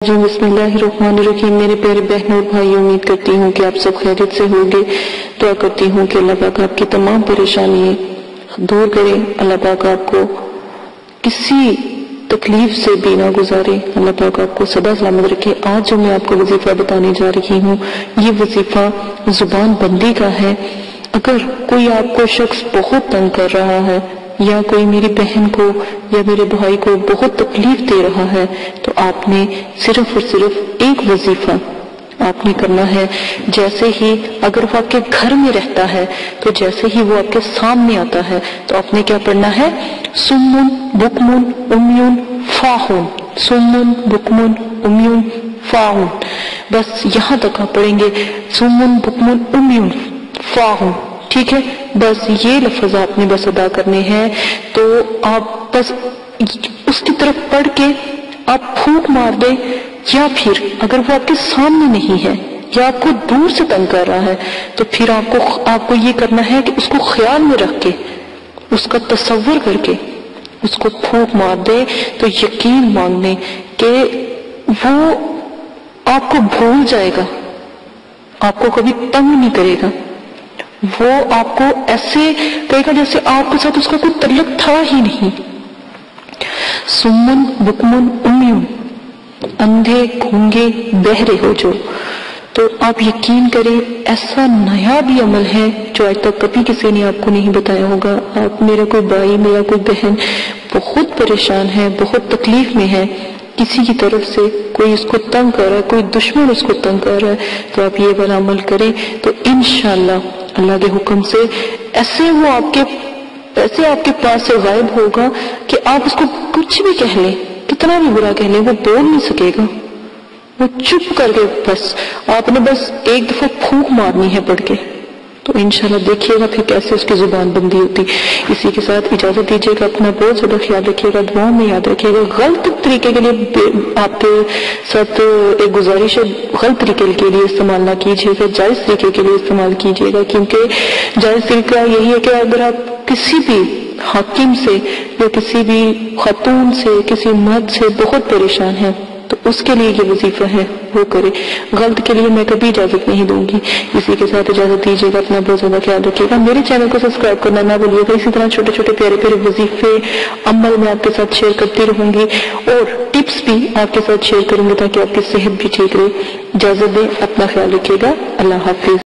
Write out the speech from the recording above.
جی بسم اللہ الرحمن الرحیم۔ میرے پیارے بہنوں اور بھائی، امید کرتی ہوں کہ آپ سب خیریت سے ہوں گے۔ دعا کرتی ہوں کہ اللہ پاک آپ کی تمام پریشانی دور کرے، اللہ پاک آپ کو کسی تکلیف سے بھی نہ گزارے، اللہ پاک آپ کو سدا سلامت رکھے۔ آج جو میں آپ کو وظیفہ بتانے جا رہی ہوں، یہ وظیفہ زبان بندی کا ہے۔ اگر کوئی آپ کو شخص بہت تنگ کر رہا ہے یا کوئی میری بہن کو یا میرے بھائی کو بہت تکلیف دے رہا ہے، تو آپ نے صرف اور صرف ایک وظیفہ آپ نے کرنا ہے۔ جیسے ہی اگر وہ آپ کے گھر میں رہتا ہے تو جیسے ہی وہ آپ کے سامنے آتا ہے تو آپ نے کیا پڑھنا ہے؟ سمن بکمن امیون فاہون، سمن بکمن امیون فاہون۔ بس یہاں تک آپ پڑھیں گے، سمن بکمن امیون فاہون، ٹھیک ہے؟ بس یہ لفظ آپ نے بس ادا کرنے ہیں۔ تو آپ بس اس کی طرف پڑھ کے آپ پھونک مار دیں، یا پھر اگر وہ آپ کے سامنے نہیں ہے یا آپ کو دور سے تنگ کر رہا ہے تو پھر آپ کو یہ کرنا ہے کہ اس کو خیال میں رکھ کے، اس کا تصور کر کے اس کو پھونک مار دے، تو یقین ماننے کہ وہ آپ کو بھول جائے گا، آپ کو کبھی تنگ نہیں کرے گا، وہ آپ کو ایسے کہے گا جیسے آپ کے ساتھ اس کا کوئی تعلق تھا ہی نہیں۔ سمن بکمن امیون، اندھے گونگے بہرے ہو جو۔ تو آپ یقین کریں، ایسا نیا بھی عمل ہے جو آج تک کبھی کسی نے آپ کو نہیں بتایا ہوگا۔ آپ، میرا کوئی بھائی، میرا کوئی بہن بہت پریشان ہے، بہت تکلیف میں ہے، کسی کی طرف سے کوئی اس کو تنگ کر رہا ہے، کوئی دشمن اس کو تنگ کر رہا ہے، تو آپ یہ والا عمل کریں تو انشاءاللہ اللہ کے حکم سے ایسے وہ آپ کے پاس سے غائب ہوگا کہ آپ اس کو کچھ بھی کہہ لیں، کتنا بھی برا کہہ لیں، وہ بول نہیں سکے گا، وہ چپ کر کے بس آپ نے بس ایک دفعہ پھونک مارنی ہے پڑھ کے، تو انشاءاللہ دیکھیے گا پھر کیسے اس کی زبان بندی ہوتی۔ اسی کے ساتھ اجازت دیجیے گا، اپنا بہت زیادہ خیال رکھیے گا، دعاؤں میں یاد رکھیے گا۔ غلط طریقے کے لیے آپ کے ساتھ ایک گزارش ہے، غلط طریقے کے لیے استعمال نہ کیجیے گا، جائز طریقے کے لیے استعمال کیجیے گا، کیونکہ جائز طریقہ یہی ہے کہ اگر آپ کسی بھی حاکم سے یا کسی بھی خاتون سے، کسی مرد سے بہت پریشان ہیں تو اس کے لیے یہ وظیفہ ہے، وہ کرے۔ غلط کے لیے میں کبھی اجازت نہیں دوں گی۔ اسی کے ساتھ اجازت دیجیے گا، اپنا بہت زیادہ خیال رکھیے گا، میرے چینل کو سبسکرائب کرنا نہ بھولیے گا۔ اسی طرح چھوٹے چھوٹے پیارے پیارے وظیفے عمل میں آپ کے ساتھ شیئر کرتی رہوں گی، اور ٹپس بھی آپ کے ساتھ شیئر کروں گی تاکہ آپ کی صحت بھی ٹھیک رہے۔ اجازت دیں، اپنا خیال رکھیے گا، اللہ حافظ۔